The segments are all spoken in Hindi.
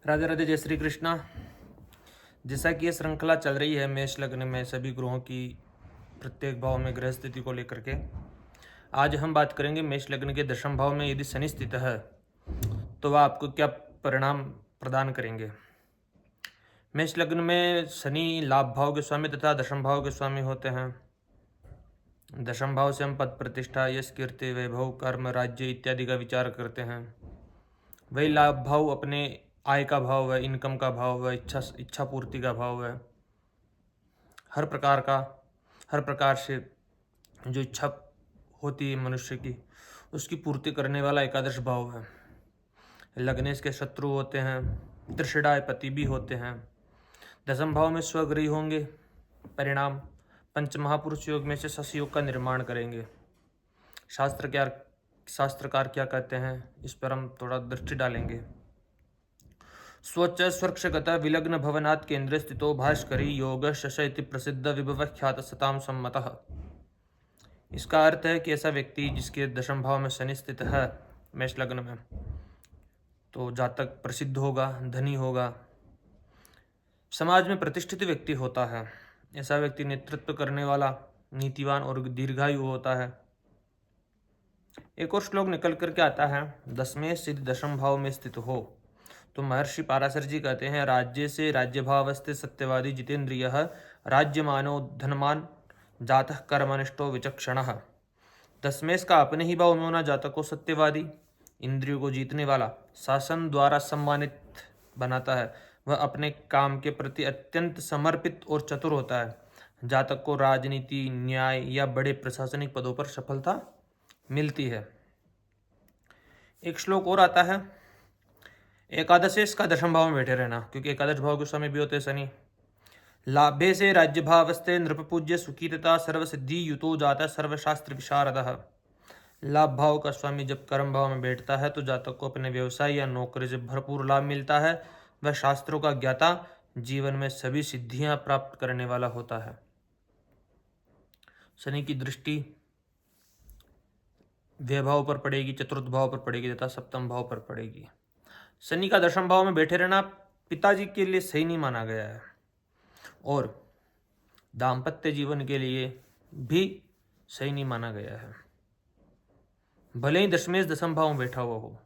राधे राधे, जय श्री कृष्णा। जैसा कि ये श्रृंखला चल रही है मेष लग्न में सभी ग्रहों की प्रत्येक भाव में ग्रह स्थिति को लेकर के, आज हम बात करेंगे मेष लग्न के दशम भाव में यदि शनि स्थित है तो वह आपको क्या परिणाम प्रदान करेंगे। मेष लग्न में शनि लाभ भाव के स्वामी तथा दशम भाव के स्वामी होते हैं। दशम भाव से हम पद प्रतिष्ठा, यश, कीर्ति, वैभव, कर्म, राज्य इत्यादि का विचार करते हैं। वही लाभ भाव अपने आय का भाव है, इनकम का भाव है, इच्छा पूर्ति का भाव है। हर प्रकार से जो इच्छा होती है मनुष्य की, उसकी पूर्ति करने वाला एकादश भाव है। लग्नेश के शत्रु होते हैं, त्रिषिडाधिपति भी होते हैं। दशम भाव में स्वगृही होंगे। परिणाम पंच महापुरुष योग में से शशि योग का निर्माण करेंगे। शास्त्रकार क्या कहते हैं इस पर हम थोड़ा दृष्टि डालेंगे। स्वच्छ स्वर्क्षगत विलग्न भवनात् केंद्रे स्थितो भास्करी योग शश इति प्रसिद्ध विभव ख्यात सताम सम्मतः। इसका अर्थ है कि ऐसा व्यक्ति जिसके दशम भाव में शनि स्थित है मेष लग्न में, तो जातक प्रसिद्ध होगा, धनी होगा, समाज में प्रतिष्ठित व्यक्ति होता है। ऐसा व्यक्ति नेतृत्व करने वाला, नीतिवान और दीर्घायु होता है। एक और श्लोक निकल करके आता है, दसवें सिद्ध दशम भाव में स्थित हो तो महर्षि पाराशर जी कहते हैं, राज्य से राज्य भावस्थित सत्यवादी जितेंद्रिय राज्यमानो धनमान जातः कर्मनिष्ठो विचक्षणः। दसमेश का अपने ही भाव में होना जातक को सत्यवादी, इंद्रियों को जीतने वाला, शासन द्वारा सम्मानित बनाता है। वह अपने काम के प्रति अत्यंत समर्पित और चतुर होता है। जातक को राजनीति, न्याय या बड़े प्रशासनिक पदों पर सफलता मिलती है। एक श्लोक और आता है, एकादशेश का दशम भाव में बैठे रहना, क्योंकि एकादश भाव के स्वामी भी होते शनि। लाभे से राज्य भावस्थे नृप पूज्य सुखी तथा सर्वसिद्धि युतो जाता सर्वशास्त्र विशारदः। लाभ भाव का स्वामी जब कर्म भाव में बैठता है तो जातक को अपने व्यवसाय या नौकरी से भरपूर लाभ मिलता है। वह शास्त्रों का ज्ञाता, जीवन में सभी सिद्धियां प्राप्त करने वाला होता है। शनि की दृष्टि व्यय भाव पर पड़ेगी, चतुर्थ भाव पर पड़ेगी तथा सप्तम भाव पर पड़ेगी। शनि का दशम भाव में बैठे रहना पिताजी के लिए सही नहीं माना गया है और दाम्पत्य जीवन के लिए भी सही नहीं माना गया है। भले ही दशमेश दशम भाव में बैठा हुआ हो,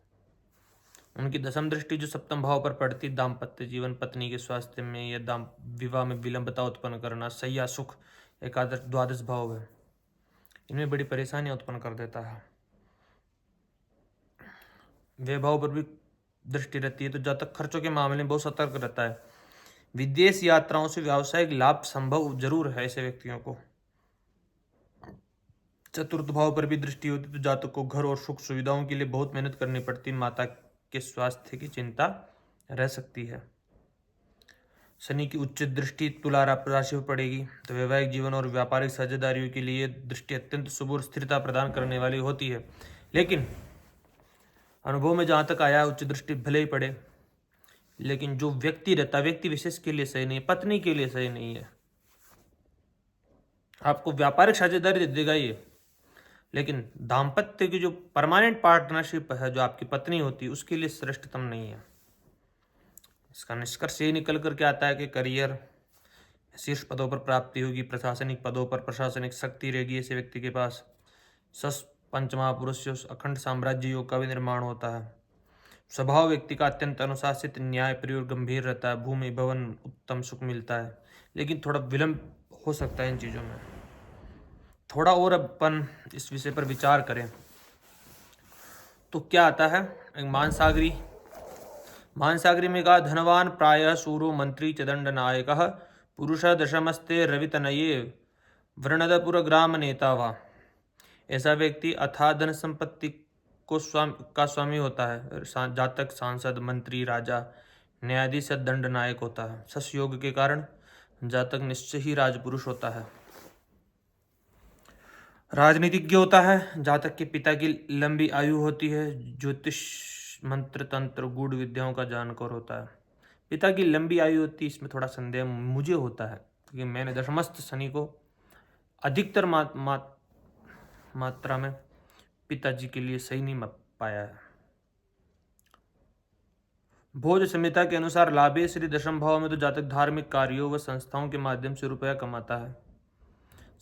उनकी दशम दृष्टि जो सप्तम भाव पर पड़ती, दाम्पत्य जीवन, पत्नी के स्वास्थ्य में या विवाह में विलंबता उत्पन्न करना, सैया सुख, एकादश द्वादश भाव है, इनमें बड़ी परेशानियां उत्पन्न कर देता है। व्यय भाव पर भी दृष्टि रहती है तो जातक खर्चों के मामले में बहुत सतर्क रहता है। विदेश यात्राओं से व्यावसायिक लाभ संभव जरूर है ऐसे व्यक्तियों को। चतुर्थ भाव पर भी दृष्टि होती तो जातक को घर और सुख सुविधाओं के लिए बहुत मेहनत करनी पड़ती, माता के स्वास्थ्य की चिंता रह सकती है। शनि की उच्च दृष्टि तुला राशि पर पड़ेगी तो वैवाहिक जीवन और व्यापारिक साझेदारियों के लिए दृष्टि अत्यंत शुभ और स्थिरता प्रदान करने वाली होती है। लेकिन अनुभव में जहाँ तक आया, उच्च दृष्टि भले ही पड़े लेकिन जो व्यक्ति रहता है व्यक्ति विशेष के लिए सही नहीं, पत्नी के लिए सही नहीं है। आपको व्यापारिक साझेदारी दे देगा ये, लेकिन दाम्पत्य की जो परमानेंट पार्टनरशिप है, जो आपकी पत्नी होती है, उसके लिए श्रेष्ठतम नहीं है। इसका निष्कर्ष ये निकल करके आता है कि करियर, शीर्ष पदों पर प्राप्ति होगी, प्रशासनिक पदों पर प्रशासनिक शक्ति रहेगी ऐसे व्यक्ति के पास। पंचमहापुरुष अखंड साम्राज्य योग का भी निर्माण होता है। स्वभाव व्यक्ति का अत्यंत अनुशासित, न्याय प्रिय और गंभीर रहता है। भूमि भवन उत्तम सुख मिलता है, लेकिन थोड़ा विलंब हो सकता है इन चीज़ों में। थोड़ा और अपन इस विषय पर विचार करें तो क्या आता है, एक मानसागरी में कहा, धनवान प्रायः सूरो मंत्री च दंड नायकः पुरुष दशमस्ते रवितनये वृणदपुर ग्राम नेता वा। ऐसा व्यक्ति अथाह धन संपत्ति को का स्वामी होता है। जातक सांसद, मंत्री, राजा, न्यायाधीश, दंड नायक होता है। शश योग के कारण जातक निश्चय ही राजपुरुष होता है। राजनीतिज्ञ होता है। जातक के पिता की लंबी आयु होती है। ज्योतिष, मंत्र, तंत्र, गूढ़ विद्याओं का जानकार होता है। पिता की लंबी आयु होती है, इसमें थोड़ा संदेह मुझे होता है क्योंकि मैंने दशमस्थ शनि को अधिकतर मात्रा में पिताजी के लिए सही नहीं पाया है। भोज संहिता के अनुसार लाभे श्री दशम भाव में तो जातक धार्मिक कार्यों व संस्थाओं के माध्यम से रुपया कमाता है।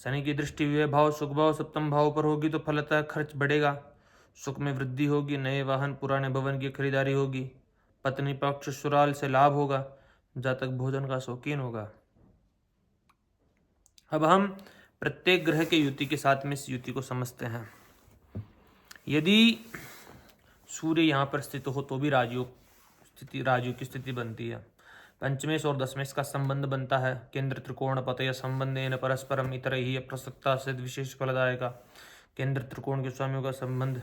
शनि की दृष्टि व्यय भाव सुख भाव सप्तम भाव पर होगी तो फलतः खर्च बढ़ेगा, सुख में वृद्धि होगी, नए वाहन पुराने भवन की खरीदारी होगी, पत्नी पक्ष ससुराल से लाभ होगा, जातक भोजन का शौकीन होगा। अब हम प्रत्येक ग्रह के युति के साथ में इस युति को समझते हैं। यदि सूर्य यहाँ पर स्थित हो तो भी राजयोग की स्थिति बनती है। पंचमेश और दशमेश का संबंध बनता है। केंद्र त्रिकोण पतय संबंधेन परस्परम इतरैहि अप्रसक्ता से विशेष फलदायक। केंद्र त्रिकोण के स्वामियों का संबंध।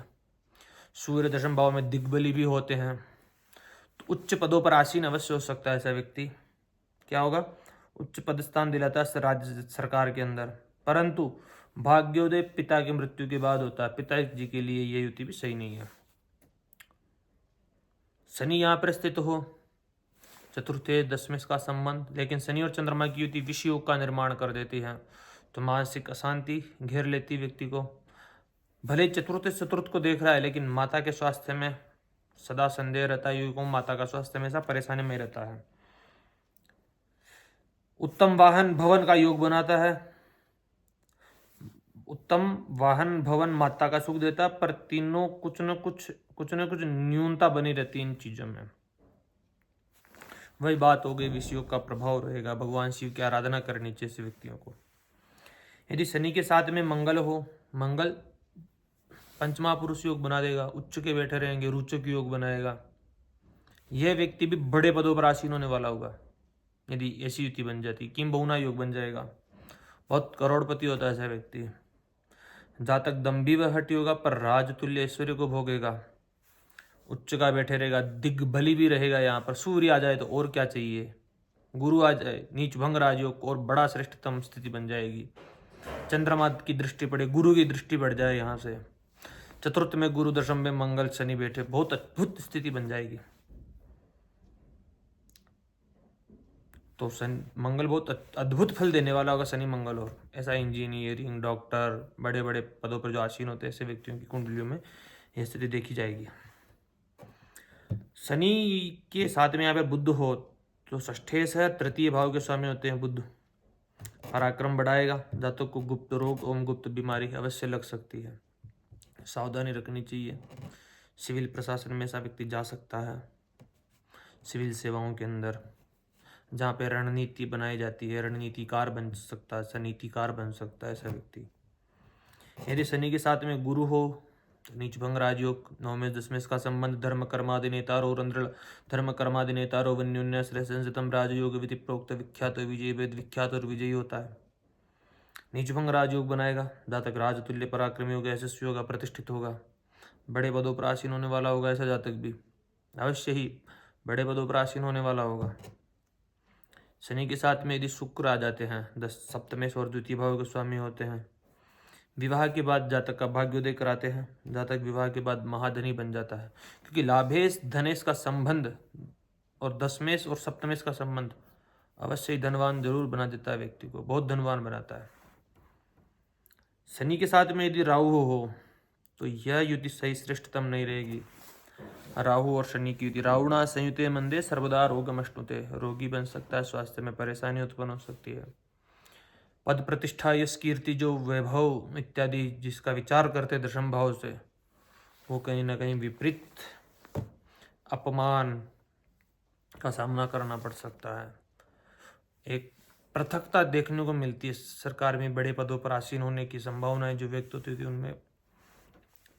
सूर्य दशम भाव में दिग्बली भी होते हैं तो उच्च पदों पर आसीन अवश्य हो सकता है ऐसा व्यक्ति। क्या होगा? उच्च पद स्थान दिलाता है राज्य सरकार के अंदर, परंतु भाग्योदय पिता की मृत्यु के बाद होता है। पिताजी के लिए यह युति भी सही नहीं है। शनि यहाँ पर स्थित हो, चतुर्थे दशमेश का संबंध, लेकिन शनि और चंद्रमा की युति विषयोग का निर्माण कर देती है तो मानसिक अशांति घेर लेती व्यक्ति को। भले चतुर्थ को देख रहा है लेकिन माता के स्वास्थ्य में सदा संदेह रहता है। युवकों माता का स्वास्थ्य हमेशा परेशानी में रहता है। उत्तम वाहन भवन का योग बनाता है। उत्तम वाहन भवन माता का सुख देता है, पर तीनों कुछ न कुछ न्यूनता बनी रहती है इन चीजों में। वही बात हो गई, विषयोग का प्रभाव रहेगा। भगवान शिव की आराधना करनी चाहिए व्यक्तियों को। यदि शनि के साथ में मंगल हो, मंगल पंचमा पुरुष योग बना देगा, उच्च के बैठे रहेंगे, रोचक योग बनाएगा। यह व्यक्ति भी बड़े पदों पर आसीन होने वाला होगा यदि ऐसी युति बन जाती। किम बहुना योग बन जाएगा, बहुत करोड़पति होता है ऐसा व्यक्ति। जातक दम्भी व हट होगा पर राजतुल्य ऐश्वर्य को भोगेगा, उच्च का बैठे रहेगा, दिग्बली भी रहेगा। यहाँ पर सूर्य आ जाए तो और क्या चाहिए, गुरु आ जाए, नीच भंग राजयोग और बड़ा श्रेष्ठतम स्थिति बन जाएगी। चंद्रमा की दृष्टि पड़े, गुरु की दृष्टि बढ़ जाए, यहाँ से चतुर्थ में गुरु, दशम में मंगल शनि बैठे, बहुत अद्भुत स्थिति बन जाएगी। तो मंगल बहुत अद्भुत फल देने वाला होगा शनि मंगल। और ऐसा इंजीनियरिंग, डॉक्टर, बड़े बड़े पदों पर जो आसीन होते हैं ऐसे व्यक्तियों की कुंडलियों में यह स्थिति देखी जाएगी। शनि के साथ में यहाँ पे बुध हो तो षष्ठेश है, तृतीय भाव के स्वामी होते हैं बुध। पराक्रम बढ़ाएगा, जातक को गुप्त रोग एवं गुप्त बीमारी अवश्य लग सकती है, सावधानी रखनी चाहिए। सिविल प्रशासन में ऐसा व्यक्ति जा सकता है, सिविल सेवाओं के अंदर जहाँ पे रणनीति बनाई जाती है, रणनीतिकार बन सकता है, सनीतिकार बन सकता है ऐसा व्यक्ति। यदि शनि के साथ में गुरु हो तो नीच भंग राजयोग, नवमेश दशमेश का संबंध, धर्म कर्मादिनेतारो रंध्र धर्म कर्मादिनेतारो वन्योन्य संसितम राजयोग विधि प्रोक्त विख्यात विजय वेद विख्यात और विजयी होता है। नीच भंग राजयोग बनाएगा, जातक राजतुल्य पराक्रमी होगा, यशस्वी होगा, प्रतिष्ठित होगा, बड़े पदों पर आसीन होने वाला होगा। ऐसा जातक भी अवश्य ही बड़े पदों पर आसीन होने वाला होगा। शनि के साथ में यदि शुक्र आ जाते हैं, सप्तमेश और द्वितीय भाव के स्वामी होते हैं, विवाह के बाद जातक का भाग्योदय कराते हैं। जातक विवाह के बाद महाधनी बन जाता है, क्योंकि लाभेश धनेश का संबंध और दशमेश और सप्तमेश का संबंध अवश्य ही धनवान जरूर बना देता है व्यक्ति को, बहुत धनवान बनाता है। शनि के साथ में यदि राहु हो तो यह युति सही श्रेष्ठतम नहीं रहेगी। राहु और शनि की युति, राहुणा संयुते मंदे सर्वदा रोगमश्नुते, रोगी बन सकता है, स्वास्थ्य में परेशानी उत्पन्न हो सकती है। पद प्रतिष्ठा, यश कीर्ति, जो वैभव इत्यादि जिसका विचार करते दशम भाव से, वो कहीं ना कहीं विपरीत अपमान का सामना करना पड़ सकता है। एक पृथकता देखने को मिलती है सरकार में बड़े पदों पर आसीन होने की संभावनाएं जो व्यक्त होती थी उनमें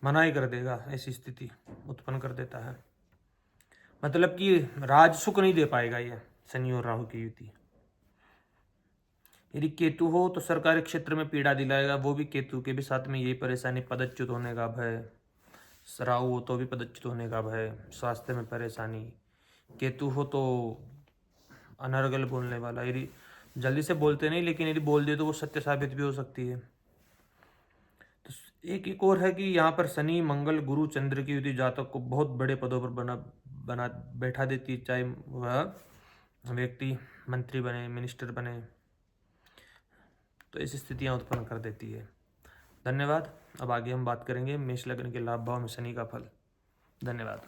मनाही कर देगा, ऐसी स्थिति उत्पन्न कर देता है। मतलब कि राज सुख नहीं दे पाएगा यह शनि और राहु की युति। यदि केतु हो तो सरकारी क्षेत्र में पीड़ा दिलाएगा, वो भी केतु के भी साथ में यही परेशानी, पदच्युत होने का भय। राहु हो तो भी पदच्युत होने का भय, स्वास्थ्य में परेशानी। केतु हो तो अनर्गल बोलने वाला, यदि जल्दी से बोलते नहीं लेकिन यदि बोल दे तो वो सत्य साबित भी हो सकती है। तो एक और है कि यहाँ पर शनि मंगल गुरु चंद्र की युति जातक को बहुत बड़े पदों पर बना बैठा देती है, चाहे वह व्यक्ति मंत्री बने, मिनिस्टर बने, तो ऐसी स्थितियाँ उत्पन्न कर देती है। धन्यवाद। अब आगे हम बात करेंगे मेष लग्न के लाभ भाव में शनि का फल। धन्यवाद।